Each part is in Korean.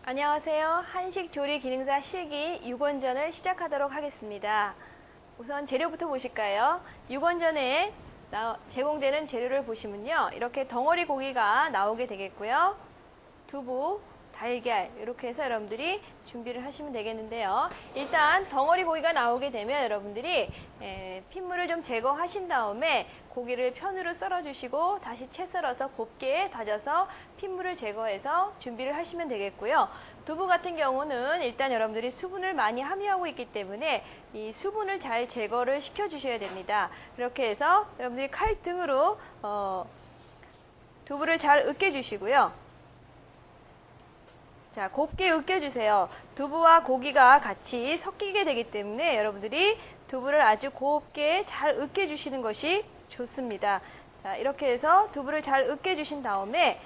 안녕하세요. 한식 조리 기능사 실기 6원전을 시작하도록 하겠습니다. 우선 재료부터 보실까요? 6원전에 제공되는 재료를 보시면요. 이렇게 덩어리 고기가 나오게 되겠고요. 두부, 달걀 이렇게 해서 여러분들이 준비를 하시면 되겠는데요. 일단 덩어리 고기가 나오게 되면 여러분들이 핏물을 좀 제거하신 다음에 고기를 편으로 썰어 주시고 다시 채 썰어서 곱게 다져서 핏물을 제거해서 준비를 하시면 되겠고요. 두부 같은 경우는 일단 여러분들이 수분을 많이 함유하고 있기 때문에 이 수분을 잘 제거를 시켜 주셔야 됩니다. 이렇게 해서 여러분들이 칼등으로 두부를 잘 으깨 주시고요. 자, 곱게 으깨주세요. 두부와 고기가 같이 섞이게 되기 때문에 여러분들이 두부를 아주 곱게 잘 으깨주시는 것이 좋습니다. 자, 이렇게 해서 두부를 잘 으깨주신 다음에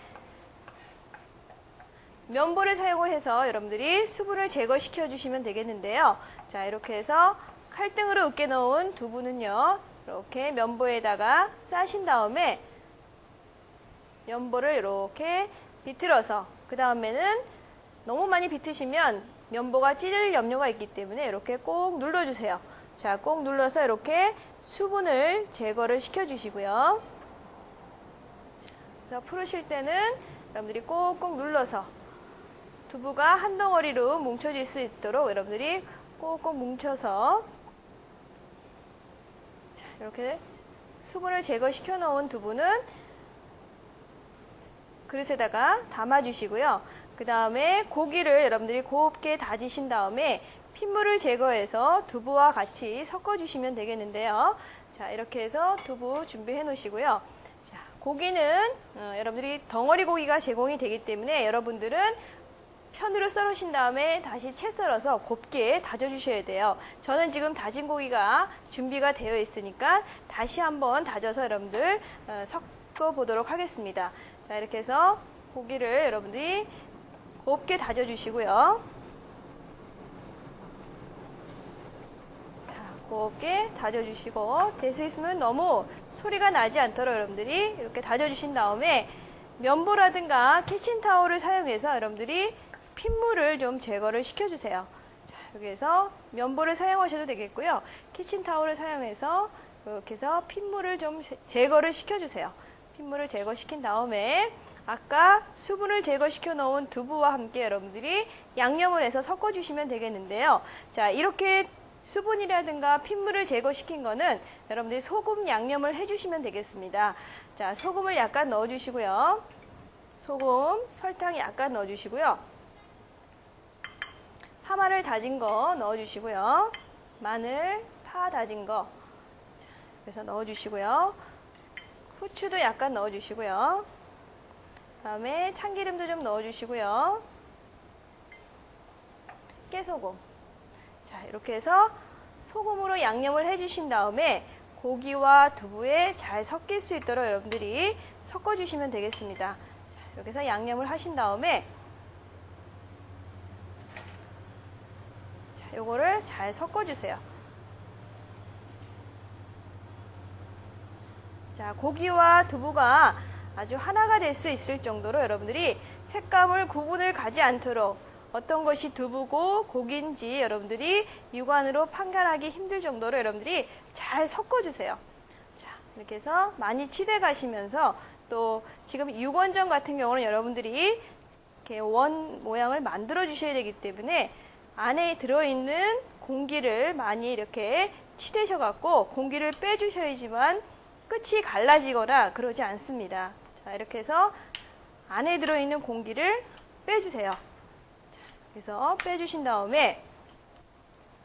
면보를 사용해서 여러분들이 수분을 제거시켜 주시면 되겠는데요. 자, 이렇게 해서 칼등으로 으깨 놓은 두부는요, 이렇게 면보에다가 싸신 다음에 면보를 이렇게 비틀어서 그 다음에는 너무 많이 비트시면 면보가 찢을 염려가 있기 때문에 이렇게 꼭 눌러주세요. 자, 꼭 눌러서 이렇게 수분을 제거를 시켜주시고요. 그래서 풀으실 때는 여러분들이 꼭꼭 눌러서 두부가 한 덩어리로 뭉쳐질 수 있도록 여러분들이 꼭꼭 뭉쳐서 자, 이렇게 수분을 제거시켜 놓은 두부는 그릇에다가 담아주시고요. 그 다음에 고기를 여러분들이 곱게 다지신 다음에 핏물을 제거해서 두부와 같이 섞어주시면 되겠는데요. 자, 이렇게 해서 두부 준비해 놓으시고요. 자, 고기는 여러분들이 덩어리 고기가 제공이 되기 때문에 여러분들은 편으로 썰으신 다음에 다시 채 썰어서 곱게 다져주셔야 돼요. 저는 지금 다진 고기가 준비가 되어 있으니까 다시 한번 다져서 여러분들 섞어 보도록 하겠습니다. 자, 이렇게 해서 고기를 여러분들이 곱게 다져주시고요. 자, 곱게 다져주시고 될 수 있으면 너무 소리가 나지 않도록 여러분들이 이렇게 다져주신 다음에 면보라든가 키친타올을 사용해서 여러분들이 핏물을 좀 제거를 시켜주세요. 자, 이렇게 해서 면보를 사용하셔도 되겠고요. 키친타올을 사용해서 이렇게 해서 핏물을 좀 제거를 시켜주세요. 핏물을 제거시킨 다음에 아까 수분을 제거시켜 놓은 두부와 함께 여러분들이 양념을 해서 섞어주시면 되겠는데요. 자, 이렇게 수분이라든가 핏물을 제거시킨 거는 여러분들이 소금 양념을 해주시면 되겠습니다. 자, 소금을 약간 넣어주시고요. 소금, 설탕 약간 넣어주시고요. 파마늘 다진 거 넣어주시고요. 마늘, 파 다진 거 그래서 넣어주시고요. 후추도 약간 넣어주시고요. 다음에 참기름도 좀 넣어주시고요. 깨소금. 자, 이렇게 해서 소금으로 양념을 해주신 다음에 고기와 두부에 잘 섞일 수 있도록 여러분들이 섞어주시면 되겠습니다. 자, 이렇게 해서 양념을 하신 다음에 자, 요거를 잘 섞어주세요. 자, 고기와 두부가 아주 하나가 될 수 있을 정도로 여러분들이 색감을 구분을 가지 않도록 어떤 것이 두부고 고기인지 여러분들이 육안으로 판단하기 힘들 정도로 여러분들이 잘 섞어주세요. 자, 이렇게 해서 많이 치대 가시면서 또 지금 6원전 같은 경우는 여러분들이 이렇게 원 모양을 만들어 주셔야 되기 때문에 안에 들어있는 공기를 많이 이렇게 치대셔 갖고 공기를 빼주셔야지만 끝이 갈라지거나 그러지 않습니다. 자, 이렇게 해서 안에 들어있는 공기를 빼주세요. 자, 그래서 빼주신 다음에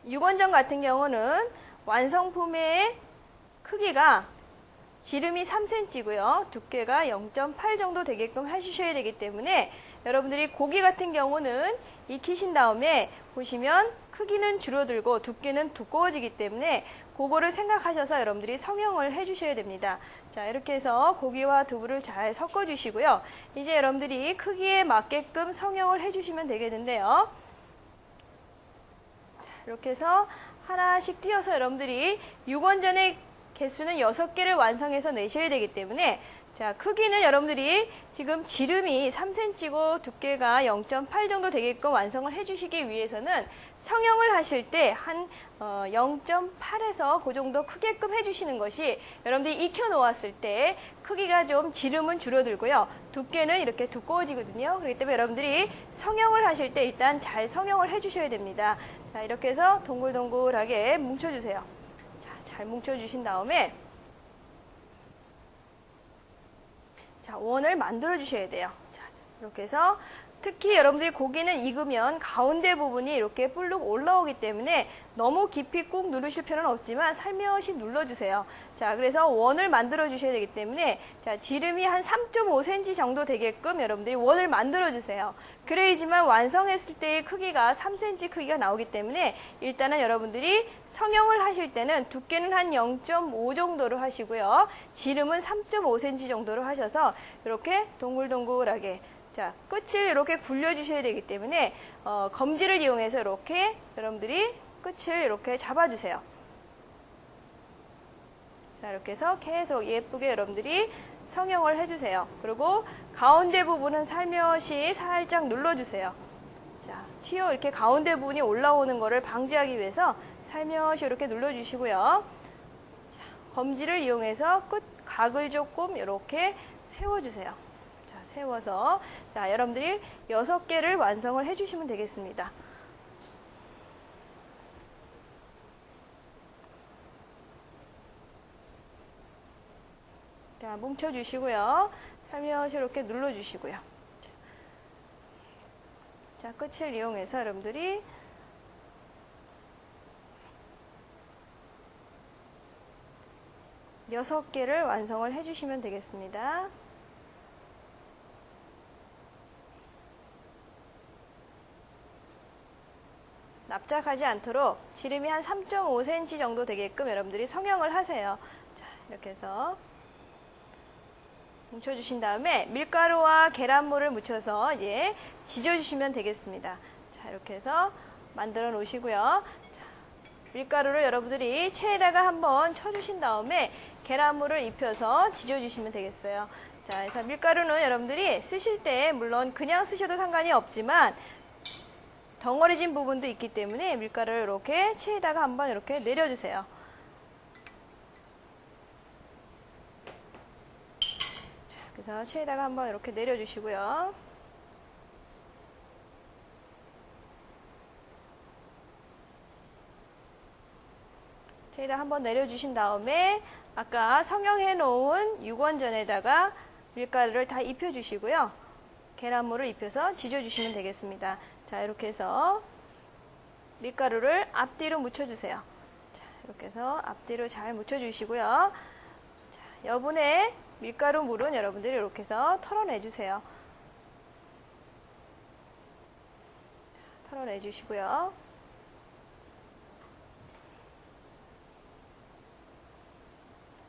6원전 같은 경우는 완성품의 크기가 지름이 3cm고요. 두께가 0.8 정도 되게끔 해주셔야 되기 때문에 여러분들이 고기 같은 경우는 익히신 다음에 보시면 크기는 줄어들고 두께는 두꺼워지기 때문에 그거를 생각하셔서 여러분들이 성형을 해주셔야 됩니다. 자, 이렇게 해서 고기와 두부를 잘 섞어주시고요. 이제 여러분들이 크기에 맞게끔 성형을 해주시면 되겠는데요. 자, 이렇게 해서 하나씩 띄어서 여러분들이 6원전의 개수는 6개를 완성해서 내셔야 되기 때문에 자, 크기는 여러분들이 지금 지름이 3cm고 두께가 0.8 정도 되게끔 완성을 해주시기 위해서는 성형을 하실 때 한 0.8에서 그 정도 크게끔 해주시는 것이 여러분들이 익혀 놓았을 때 크기가 좀 지름은 줄어들고요. 두께는 이렇게 두꺼워지거든요. 그렇기 때문에 여러분들이 성형을 하실 때 일단 잘 성형을 해주셔야 됩니다. 자, 이렇게 해서 동글동글하게 뭉쳐주세요. 자, 잘 뭉쳐주신 다음에 자, 원을 만들어 주셔야 돼요. 자, 이렇게 해서 특히 여러분들이 고기는 익으면 가운데 부분이 이렇게 볼록 올라오기 때문에 너무 깊이 꾹 누르실 필요는 없지만 살며시 눌러주세요. 자, 그래서 원을 만들어 주셔야 되기 때문에 자, 지름이 한 3.5cm 정도 되게끔 여러분들이 원을 만들어 주세요. 그래야지만 완성했을 때의 크기가 3cm 크기가 나오기 때문에 일단은 여러분들이 성형을 하실 때는 두께는 한 0.5 정도로 하시고요. 지름은 3.5cm 정도로 하셔서 이렇게 동글동글하게 자, 끝을 이렇게 굴려주셔야 되기 때문에 검지를 이용해서 이렇게 여러분들이 끝을 이렇게 잡아주세요. 자, 이렇게 해서 계속 예쁘게 여러분들이 성형을 해주세요. 그리고 가운데 부분은 살며시 살짝 눌러주세요. 자, 튀어 이렇게 가운데 부분이 올라오는 것을 방지하기 위해서 살며시 이렇게 눌러주시고요. 자, 검지를 이용해서 끝 각을 조금 이렇게 세워주세요. 세워서 자, 여러분들이 6개를 완성을 해주시면 되겠습니다. 자, 뭉쳐주시고요. 살며시 이렇게 눌러주시고요. 자, 끝을 이용해서 여러분들이 여섯 개를 완성을 해주시면 되겠습니다. 납작하지 않도록 지름이 한 3.5cm 정도 되게끔 여러분들이 성형을 하세요. 자, 이렇게 해서 뭉쳐주신 다음에 밀가루와 계란물을 묻혀서 이제 지져주시면 되겠습니다. 자, 이렇게 해서 만들어 놓으시고요. 자, 밀가루를 여러분들이 체에다가 한번 쳐주신 다음에 계란물을 입혀서 지져주시면 되겠어요. 자, 그래서 밀가루는 여러분들이 쓰실 때 물론 그냥 쓰셔도 상관이 없지만 덩어리진 부분도 있기 때문에 밀가루를 이렇게 체에다가 한번 이렇게 내려주세요. 자, 그래서 체에다가 한번 이렇게 내려주시고요. 체에다 한번 내려주신 다음에 아까 성형해 놓은 유건전에다가 밀가루를 다 입혀주시고요. 계란물을 입혀서 지져주시면 되겠습니다. 자, 이렇게 해서 밀가루를 앞뒤로 묻혀주세요. 자, 이렇게 해서 앞뒤로 잘 묻혀주시고요. 자, 여분의 밀가루 물은 여러분들이 이렇게 해서 털어내주세요. 자, 털어내주시고요.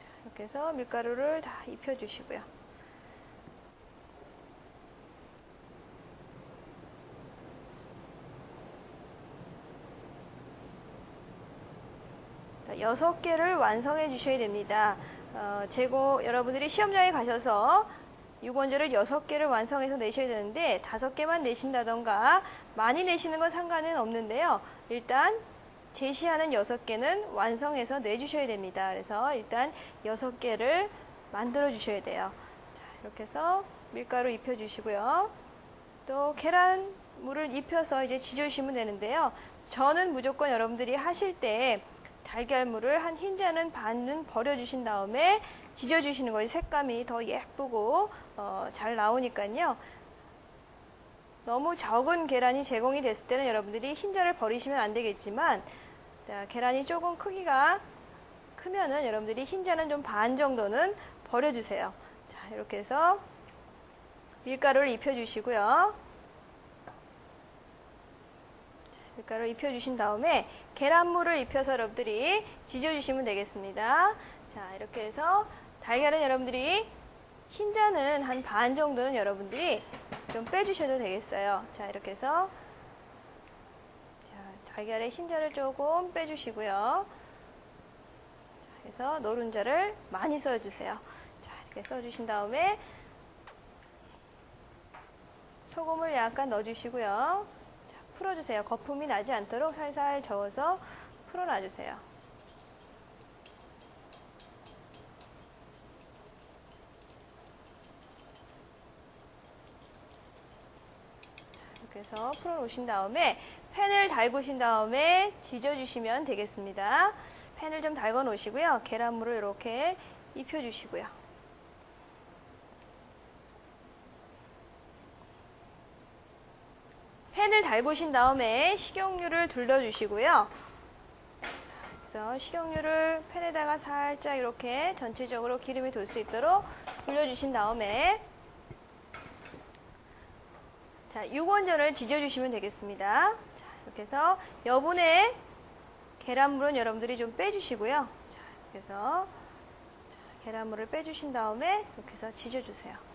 자, 이렇게 해서 밀가루를 다 입혀주시고요. 자, 6개를 완성해 주셔야 됩니다. 여러분들이 시험장에 가셔서 유건제를 6개를 완성해서 내셔야 되는데 5개만 내신다던가 많이 내시는 건 상관은 없는데요. 일단 제시하는 6개는 완성해서 내주셔야 됩니다. 그래서 일단 6개를 만들어 주셔야 돼요. 자, 이렇게 해서 밀가루 입혀 주시고요. 또 계란물을 입혀서 이제 지져주시면 되는데요. 저는 무조건 여러분들이 하실 때 달걀물을 한 흰자는 반은 버려주신 다음에 지져주시는 것이 색감이 더 예쁘고 잘 나오니까요. 너무 적은 계란이 제공이 됐을 때는 여러분들이 흰자를 버리시면 안 되겠지만 계란이 조금 크기가 크면은 여러분들이 흰자는 좀 반 정도는 버려주세요. 자, 이렇게 해서 밀가루를 입혀주시고요. 밀가루를 입혀주신 다음에 계란물을 입혀서 여러분들이 지져주시면 되겠습니다. 자, 이렇게 해서 달걀은 여러분들이 흰자는 한 반 정도는 여러분들이 좀 빼주셔도 되겠어요. 자, 이렇게 해서 자, 달걀의 흰자를 조금 빼주시고요. 자, 그래서 노른자를 많이 써주세요. 자, 이렇게 써주신 다음에 소금을 약간 넣어주시고요. 자, 풀어주세요. 거품이 나지 않도록 살살 저어서 풀어놔주세요. 이렇게 해서 풀어놓으신 다음에 팬을 달구신 다음에 지져주시면 되겠습니다. 팬을 좀 달궈 놓으시고요. 계란물을 이렇게 입혀주시고요. 팬을 달구신 다음에 식용유를 둘러주시고요. 그래서 식용유를 팬에다가 살짝 이렇게 전체적으로 기름이 돌 수 있도록 돌려주신 다음에 자, 유건전을 지져주시면 되겠습니다. 자, 이렇게 해서 여분의 계란물은 여러분들이 좀 빼주시고요. 자, 이렇게 해서 계란물을 빼주신 다음에 이렇게 해서 지져주세요.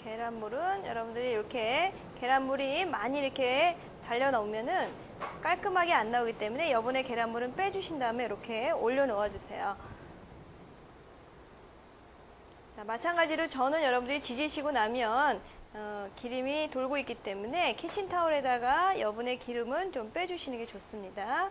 계란물은 여러분들이 이렇게 계란물이 많이 이렇게 달려 나오면은 깔끔하게 안 나오기 때문에 여분의 계란물은 빼주신 다음에 이렇게 올려 놓아 주세요. 자, 마찬가지로 저는 여러분들이 지지시고 나면 기름이 돌고 있기 때문에 키친타올에다가 여분의 기름은 좀 빼주시는 게 좋습니다.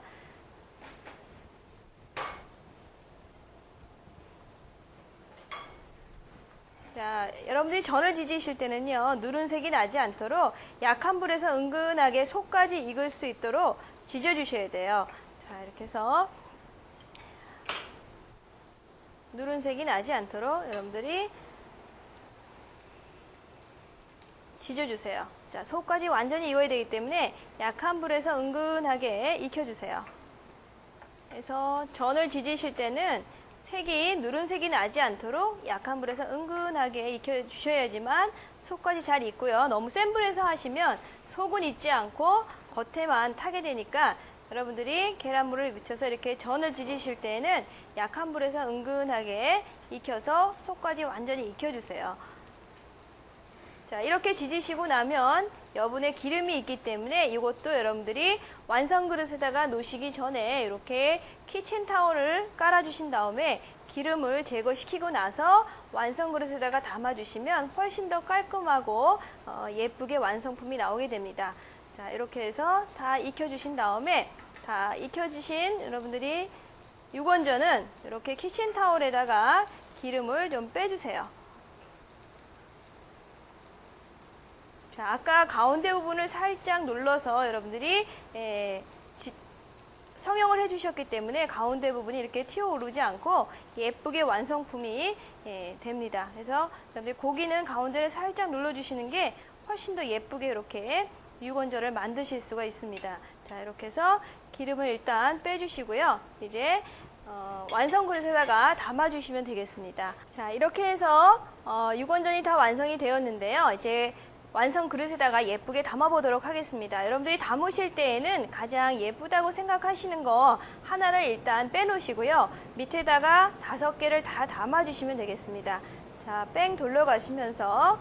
자, 여러분들이 전을 지지실 때는요, 누른색이 나지 않도록 약한 불에서 은근하게 속까지 익을 수 있도록 지져주셔야 돼요. 자, 이렇게 해서 누른색이 나지 않도록 여러분들이 지져주세요. 자, 속까지 완전히 익어야 되기 때문에 약한 불에서 은근하게 익혀주세요. 그래서 전을 지지실 때는 색이 누른색이 나지 않도록 약한 불에서 은근하게 익혀주셔야지만 속까지 잘 익고요. 너무 센 불에서 하시면 속은 익지 않고 겉에만 타게 되니까 여러분들이 계란물을 묻혀서 이렇게 전을 지지실 때에는 약한 불에서 은근하게 익혀서 속까지 완전히 익혀주세요. 자, 이렇게 지지시고 나면 여분의 기름이 있기 때문에 이것도 여러분들이 완성 그릇에다가 놓으시기 전에 이렇게 키친타올을 깔아주신 다음에 기름을 제거시키고 나서 완성 그릇에다가 담아주시면 훨씬 더 깔끔하고 예쁘게 완성품이 나오게 됩니다. 자, 이렇게 해서 다 익혀주신 다음에 다 익혀주신 여러분들이 유건전은 이렇게 키친타올에다가 기름을 좀 빼주세요. 자, 아까 가운데 부분을 살짝 눌러서 여러분들이 성형을 해주셨기 때문에 가운데 부분이 이렇게 튀어오르지 않고 예쁘게 완성품이 됩니다. 그래서 여러분들 고기는 가운데를 살짝 눌러주시는 게 훨씬 더 예쁘게 이렇게 유건전을 만드실 수가 있습니다. 자, 이렇게 해서 기름을 일단 빼주시고요. 이제 완성 그릇에다가 담아주시면 되겠습니다. 자, 이렇게 해서 유건전이 다 완성이 되었는데요. 이제 완성 그릇에다가 예쁘게 담아보도록 하겠습니다. 여러분들이 담으실 때에는 가장 예쁘다고 생각하시는 거 하나를 일단 빼놓으시고요. 밑에다가 5개를 다 담아주시면 되겠습니다. 자, 뺑 돌려가시면서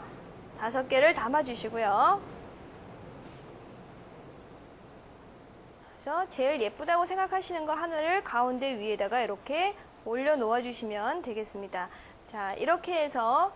5개를 담아주시고요. 그래서 제일 예쁘다고 생각하시는 거 하나를 가운데 위에다가 이렇게 올려 놓아 주시면 되겠습니다. 자, 이렇게 해서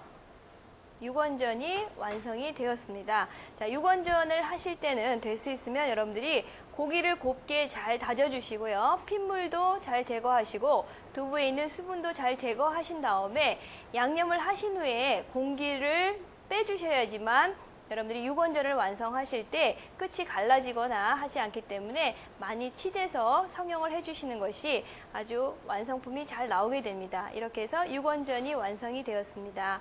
유건전이 완성이 되었습니다. 자, 유건전을 하실 때는 될 수 있으면 여러분들이 고기를 곱게 잘 다져주시고요. 핏물도 잘 제거하시고 두부에 있는 수분도 잘 제거하신 다음에 양념을 하신 후에 공기를 빼주셔야지만 여러분들이 유건전을 완성하실 때 끝이 갈라지거나 하지 않기 때문에 많이 치대서 성형을 해주시는 것이 아주 완성품이 잘 나오게 됩니다. 이렇게 해서 유건전이 완성이 되었습니다.